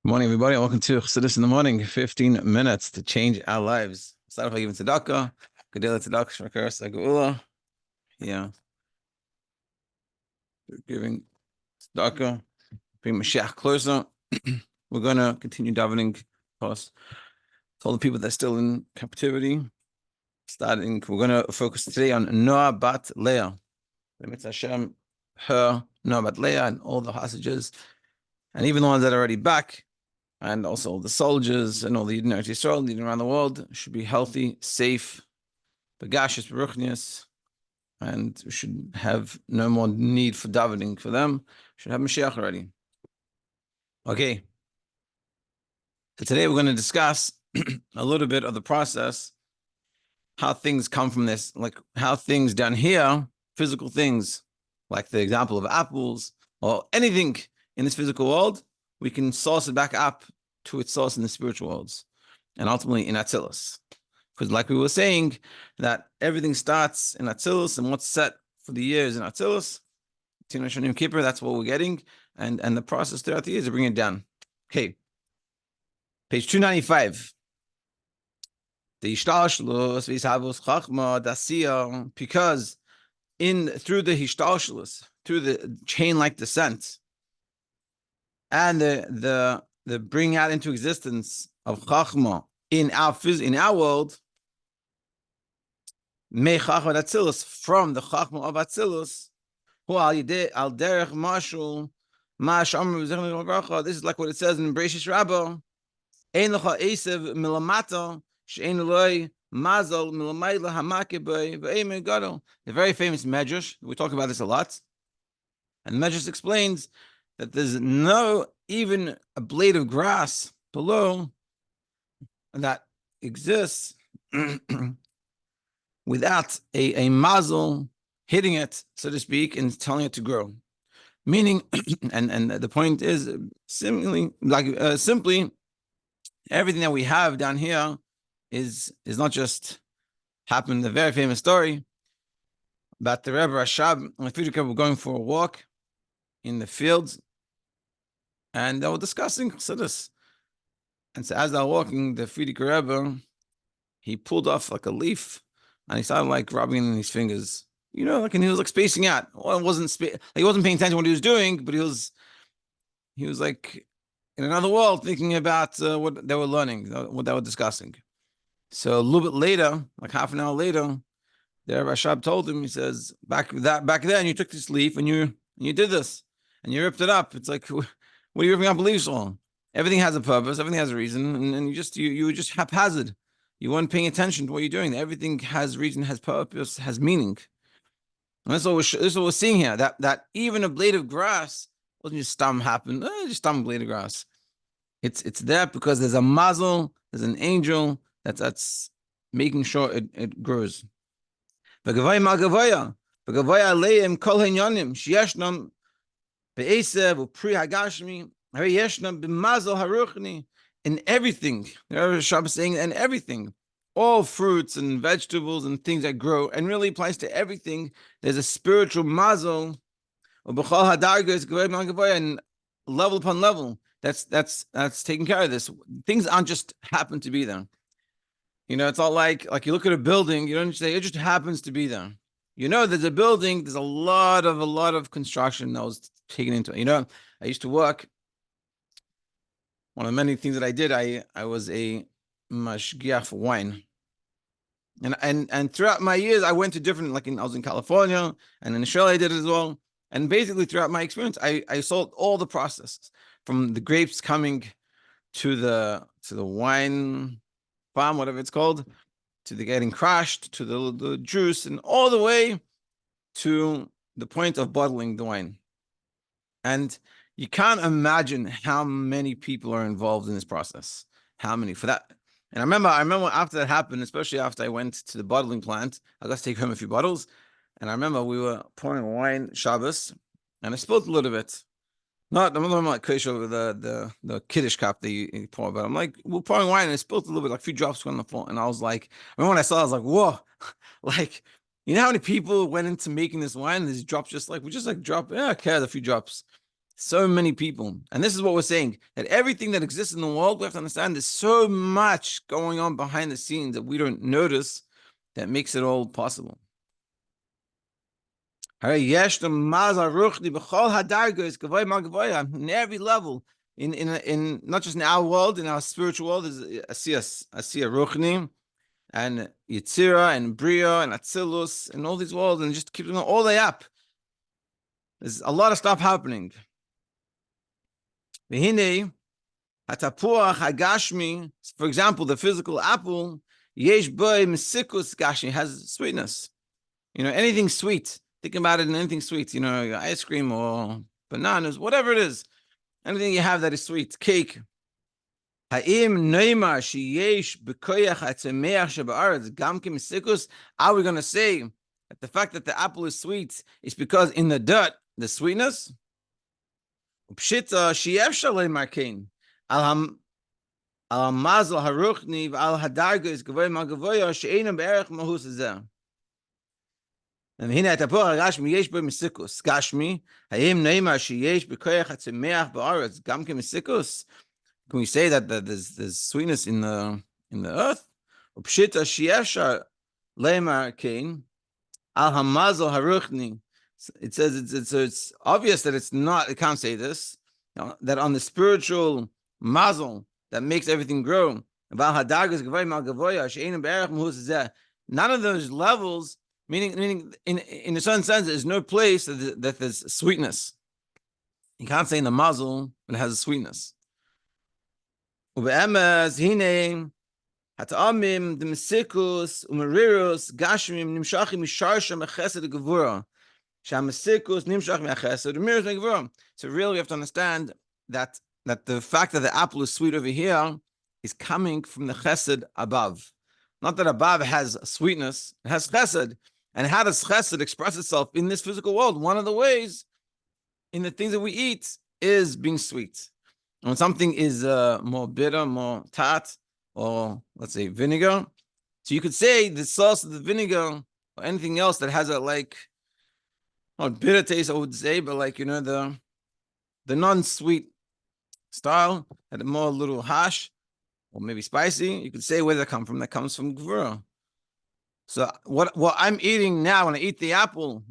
Good morning, everybody. Welcome to Chassidus in the Morning. 15 minutes to change our lives. Start off by giving tzedakah. Gedela tzedakah, shmakaras geula. Yeah, giving tzedakah, bring Mashiach closer. We're going to continue davening, of course, to all the people that are still in captivity. We're going to focus today on Noa Bat Leah. Hashem, her, Noa Bat Leah, and all the hostages, and even the ones that are already back. And also the soldiers and all the yidden Eretz Yisroel, yidden around the world, should be healthy, safe, begashis, beruchnius, and we should have no more need for davening for them. We should have Mashiach already. Okay. So today we're going to discuss a little bit of the process, how things come from this, like how things down here, physical things, like the example of apples or anything in this physical world, we can source it back up to its source in the spiritual worlds, and ultimately in Atzilus. Because like we were saying, that everything starts in Atzilus, and what's set for the years in Atzilus, Tina Shanim Kippur, that's what we're getting, and the process throughout the years to bring it down. Okay, page 295. The Hishtalshlus v'Yishavus Chachma Dasiya, because through the Hishtalshlus, through the chain-like descent, and the bring out into existence of Chachma in our world, me Chachma Atzilus, from the Chachma of Atzilus, who al derech mashul ma shamru zechnu v'bracha. This is like what it says in Bereshis Rabbah. Ein lecha esev milamata she'ein eloi mazal milamayla hamake b'ei v'eimei gadol. The very famous Medrash. We talk about this a lot, and the Medrash explains that there's no even a blade of grass below that exists without a mazel hitting it, so to speak, and telling it to grow. Meaning, and the point is simply, everything that we have down here is not just happened. The very famous story about the Rebbe Rashab and the Frierdiker were going for a walk in the fields, and they were discussing Chassidus. And so as they were walking, the Frierdiker Rebbe, he pulled off like a leaf, and he started like rubbing it in his fingers. You know, like, and he was like spacing out. Well, he wasn't paying attention to what he was doing, but he was like in another world, thinking about what they were learning, what they were discussing. So a little bit later, like half an hour later, the Rashab told him, he says, back then you took this leaf and you did this and you ripped it up. It's like, what are you ripping up leaves for? Everything has a purpose, everything has a reason, and you were just haphazard. You weren't paying attention to what you're doing. Everything has reason, has purpose, has meaning. And this is what we're seeing here. That even a blade of grass wasn't just just stum blade of grass. It's there because there's a mazel, there's an angel that's making sure it grows. In everything, the Rashab is saying, and everything, all fruits and vegetables and things that grow, and really applies to everything. There's a spiritual mazel, and level upon level. That's taking care of this. Things aren't just happen to be there. You know, it's all like you look at a building, you don't say it just happens to be there. You know, there's a building, there's a lot of construction that was taken into it. You know, I used to work. One of the many things that I did, I was a mashgiach for wine. And throughout my years, I went to different, I was in California, and in Israel I did it as well. And basically throughout my experience, I saw all the processes, from the grapes coming to the wine farm, whatever it's called, to the getting crushed, to the juice, and all the way to the point of bottling the wine. And you can't imagine how many people are involved in this process. How many for that? And I remember after that happened, especially after I went to the bottling plant, I got to take home a few bottles. And I remember we were pouring wine Shabbos, and I spilled a little bit. I'm not like kush over the kiddush cup that you pour, but I'm like, we're pouring wine, and I spilled a little bit, like a few drops went on the floor. And I was like, I remember when I saw it, I was like, whoa, like, you know how many people went into making this wine, and these drops we just drop, yeah, I care, a few drops. So many people. And this is what we're saying, that everything that exists in the world, we have to understand there's so much going on behind the scenes that we don't notice that makes it all possible. In every level, in not just in our world, in our spiritual world, is Asiya Ruchni, and Yitzira, and Bria, and Atzilus, and all these worlds, and just keep them all the way up. There's a lot of stuff happening. V'hinei, hatapuach hagashmi, for example, the physical apple, yesh boi mesikus gashmi, has sweetness. Anything sweet. Think about it in anything sweet. Ice cream or bananas, whatever it is. Anything you have that is sweet. Cake. Ha'im neymar sheyesh b'koyach ha'tzemeach sheba'aretz gamkim mesikus. Are we going to say that the fact that the apple is sweet is because in the dirt, the sweetness? Pshita sheyef shalei markein al mazel haruchni v'al hadarga is gavoy magavoya she'enam be'erech mahus zeh. And hina atapor gashmi yesh bo mesikus gashmi hayim neymar sheyesh b'koyach hatzemeach ba'aretz gamkim mesikus. Can we say that there's sweetness in the earth? Pshita sheyef shalei markein al hamazel haruchni. It says it's obvious that it's not. It can't say this. That on the spiritual mazel that makes everything grow. None of those levels, meaning in a certain sense, there's no place that there's sweetness. You can't say in the mazel it has a sweetness. So really we have to understand that the fact that the apple is sweet over here is coming from the chesed above. Not that above has sweetness, it has chesed. And how does chesed express itself in this physical world? One of the ways in the things that we eat is being sweet. When something is more bitter, more tart, or let's say vinegar, so you could say the sauce of the vinegar or anything else that has a not bitter taste, I would say, but the non-sweet style, and more a little harsh or maybe spicy. You could say where that comes from. That comes from gvura. So what I'm eating now, when I eat the apple,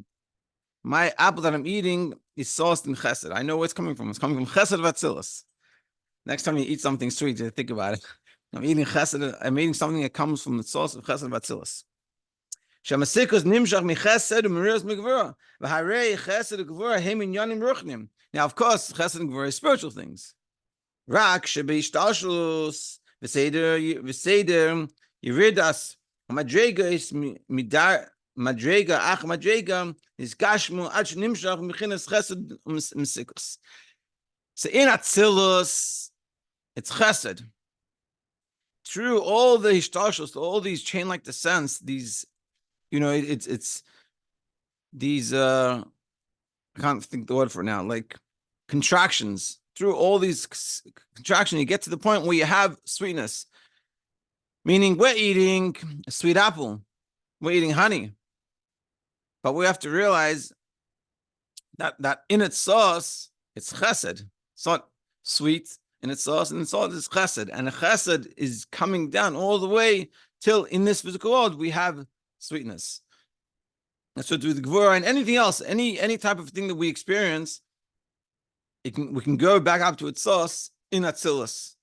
my apple that I'm eating is sauced in chesed. I know where it's coming from. It's coming from chesed vatzilus. Next time you eat something sweet, you think about it. I'm eating chesed. I'm eating something that comes from the sauce of chesed vatzilus. Shamasikus nimshach michesed u'merios migvura. V'harei chesed u'gvura hem inyanim ruchnim. Now, of course, chesed and gvura is spiritual things. Rak shebeishtalshlus v'seder yiridas madrega is midar madrega ach madrega is gashmu ad shenimshach michinas chesed u'masikus. So in Atzilus, it's chesed. Through all the ishtalshlus, all these chain-like descents, these it's these I can't think the word for it now, like contractions. Through all these contractions, you get to the point where you have sweetness. Meaning we're eating a sweet apple, we're eating honey. But we have to realize that in its sauce, it's chesed. It's not sweet in its sauce, and its sauce is chesed. And the chesed is coming down all the way till in this physical world we have sweetness. And so through the gvura and anything else, any type of thing that we experience, we can go back up to its source in Atzilus,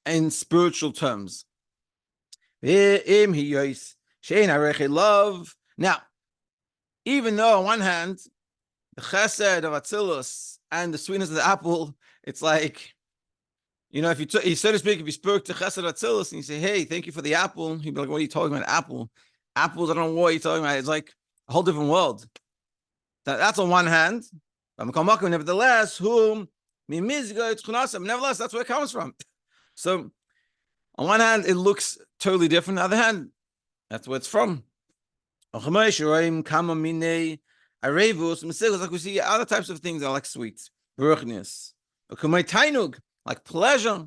in spiritual terms. Now, even though on one hand, the chesed of Atzilus and the sweetness of the apple, it's like, if you so to speak, if you spoke to chesed of Atzilus and you say, hey, thank you for the apple, he'd be like, what are you talking about, apple? Apples, I don't know what you're talking about. It's like a whole different world. That's on one hand. Nevertheless, nevertheless, that's where it comes from. So, on one hand, it looks totally different. On the other hand, that's where it's from. Like we see other types of things that are like sweets, like pleasure.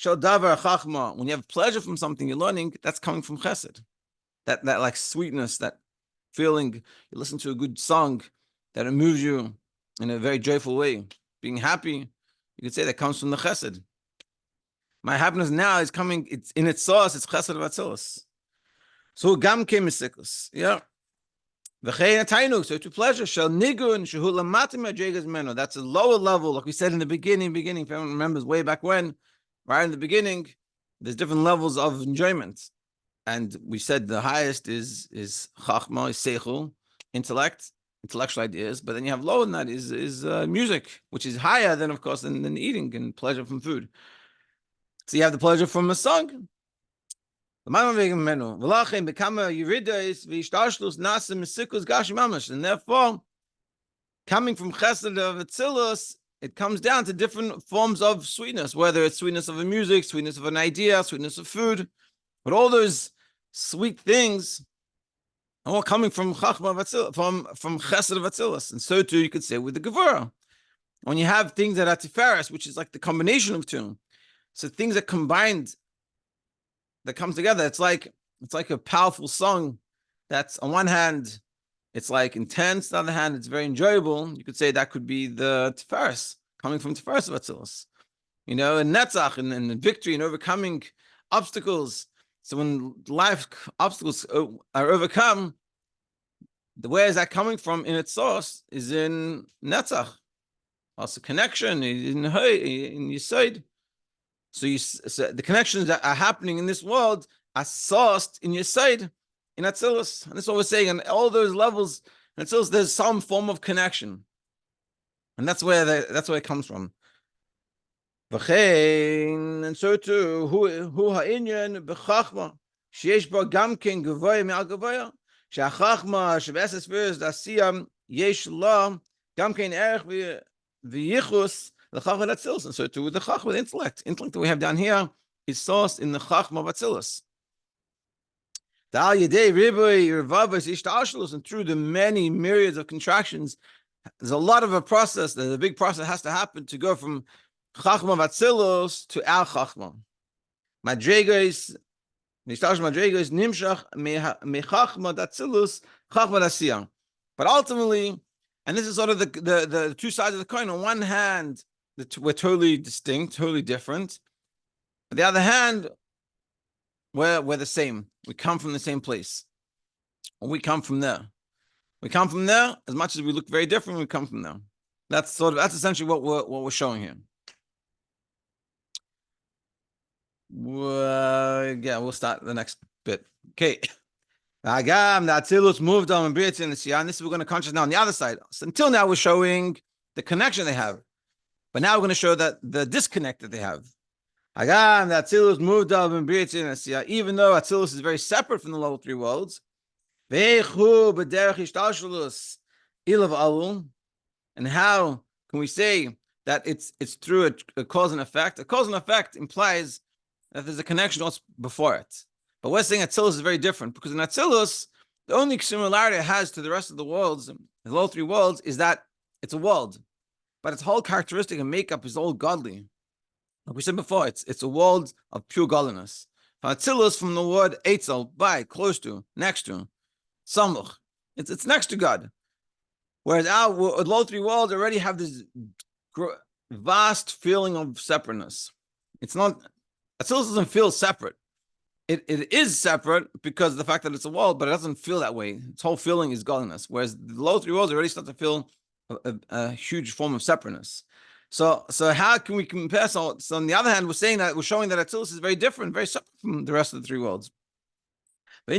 When you have pleasure from something you're learning, that's coming from chesed. That like sweetness, that feeling, you listen to a good song, that it moves you in a very joyful way. being happy. You could say that comes from the chesed. My happiness now is coming, it's in its source, it's chesed of Atzilus. So gam came sikus. Yeah. So to pleasure shall nigun shehu lamatim madregas meno. That's a lower level, like we said in the beginning. If anyone remembers way back when, right in the beginning, there's different levels of enjoyment. And we said the highest is chachma, is seichel, intellect, intellectual ideas. But then you have lower than that is music, which is higher than, of course, than eating and pleasure from food. So you have the pleasure from a song. And therefore, coming from chesed of Atzilus, it comes down to different forms of sweetness, whether it's sweetness of a music, sweetness of an idea, sweetness of food. But all those sweet things are all coming from chachma of Atzilus, from chesed of Atzilus. And so too, you could say with the Gevurah. When you have things that are tiferes, which is like the combination of two, so things that combined, that comes together, it's like a powerful song that's on one hand, it's like intense, on the other hand, it's very enjoyable. You could say that could be the tiferes, coming from tiferes of Atzilus. You know, and netzach, and victory, and overcoming obstacles. So when life obstacles are overcome, where is that coming from in its source is in netzach. Also connection in Yesod. So the connections that are happening in this world are sourced in Yesod, in Atzilus. And that's what we're saying. On all those levels, in Atzilus, there's some form of connection. And that's where it comes from. And so too, who ha'inyan b'chachma, sheyesh bo gam ken gavoya me'al gavoya, she'achachma she'b'eses first asiyam yesh la gam ken erech v'yichus l'chachma d'Atzilus. And so too, with the chachma, the intellect that we have down here is sourced in the chachma of Atzilus. And through the many myriads of contractions, there's a lot of a process. There's a big process that has to happen to go from chachma vatzilus to al chachma. Madregas, nishtash madregas nimshach mechachma datzilus chachma dasiyah. But ultimately, and this is sort of the two sides of the coin. On one hand, we're totally distinct, totally different. On the other hand, we're the same. We come from the same place. Or we come from there. We come from there. As much as we look very different, we come from there. That's essentially what we're showing here. Yeah, we'll start the next bit. Okay. Agam, the Atzilus moved on and Brit in the Siyah, and this is we're going to concentrate now on the other side. So until now, we're showing the connection they have. But now we're going to show that the disconnect that they have. Agam, the Atzilus moved on and Brit in the Siyah, even though Atzilus is very separate from the lower three worlds. And how can we say that it's through a cause and effect? A cause and effect implies that there's a connection also before it. But we're saying Atzilus is very different, because in Atzilus, the only similarity it has to the rest of the worlds, the lower three worlds, is that it's a world. But its whole characteristic and makeup is all godly. Like we said before, it's a world of pure godliness. Atzilus, from the word Eitzel, by, close to, next to, Samuch. It's next to God. Whereas our lower three worlds already have this vast feeling of separateness. It's not, Atzilus doesn't feel separate. It is separate because of the fact that it's a world, but it doesn't feel that way. Its whole feeling is godliness. Whereas the lower three worlds already start to feel a huge form of separateness. So how can we compare? So on the other hand, we're showing that Atzilus is very different, very separate from the rest of the three worlds. The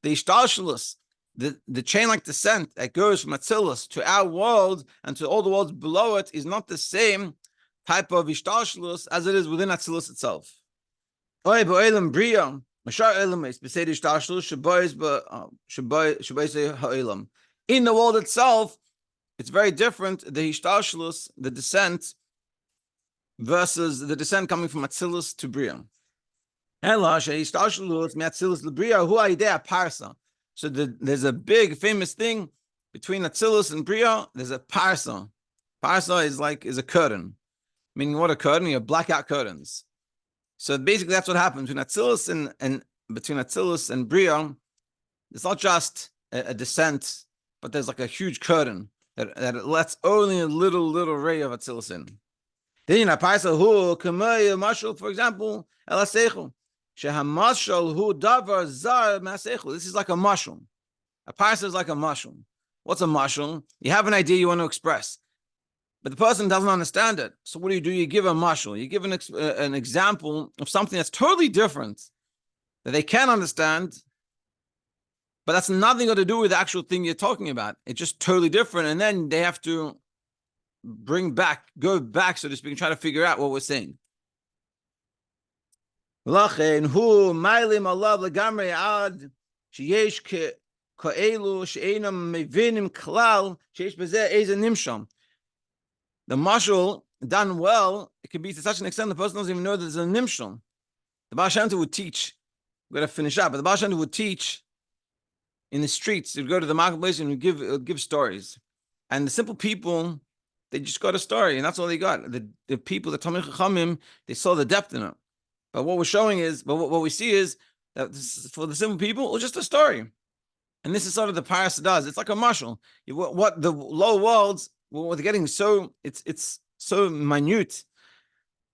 ishtalshelus, the chain-like descent that goes from Atzilus to our world and to all the worlds below it is not the same type of ishtalshelus as it is within Atzilus itself. In the world itself, it's very different, the ishtalshelus, the descent, versus the descent coming from Atzilus to Bria. So there's a big famous thing between Atzilus and Bria. There's a parsa. Parsa is a curtain. Meaning what a curtain? You have blackout curtains. So basically that's what happens between Atzilus and Bria. It's not just a descent, but there's like a huge curtain that it lets only a little ray of Atzilus in. Then Paisa hu kamay mashal, for example, elaseichu. Shehamashal hu davar zar maseichu. This is like a mushroom. A paisa is like a mushroom. What's a mushroom? You have an idea you want to express, but the person doesn't understand it. So what do? You give a mushroom. You give an example of something that's totally different that they can't understand, but that's nothing got to do with the actual thing you're talking about. It's just totally different, and then they have to go back, so to speak, and try to figure out what we're saying. The mashal done well, it can be to such an extent the person doesn't even know that there's a nimshal. The Baal Shem Tov would teach. We're going to finish up, but the Baal Shem Tov would teach in the streets. He'd go to the marketplace and would give stories. And the simple people, they just got a story, and that's all they got. The people, the Talmid Chachamim, they saw the depth in it. But what we're showing is, but what we see is that for the simple people, it was just a story. And this is sort of the paras does. It's like a mashal. What the low worlds, what they're getting so, it's so minute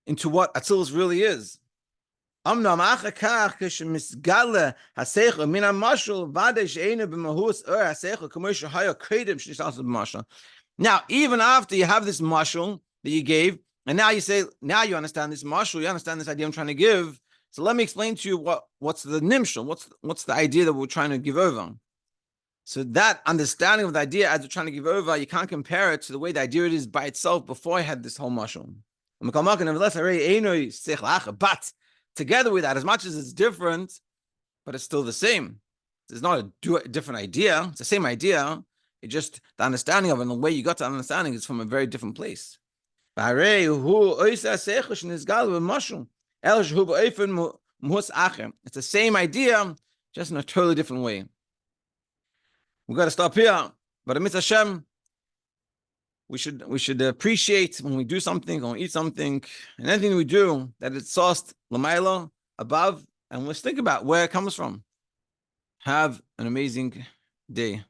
into what Atzilus really is. Amnam achakach kishmisgala hasecha min hamashal vade she'ena b'mahus hasecha k'moshe haya kedem shnisas b'mashal. Now, even after you have this mashal that you gave, and now you say, now you understand this mashal, you understand this idea I'm trying to give. So let me explain to you what's the nimshal, what's the idea that we're trying to give over. So that understanding of the idea as we're trying to give over, you can't compare it to the way the idea it is by itself before I had this whole mashal. But together with that, as much as it's different, but it's still the same. It's not a different idea. It's the same idea. It's just the understanding of it and the way you got to understanding is from a very different place. It's the same idea, just in a totally different way. We've got to stop here. But Amit Hashem, we should appreciate when we do something, when we eat something, and anything we do, that it's sourced l'mayla, above, and let's think about where it comes from. Have an amazing day.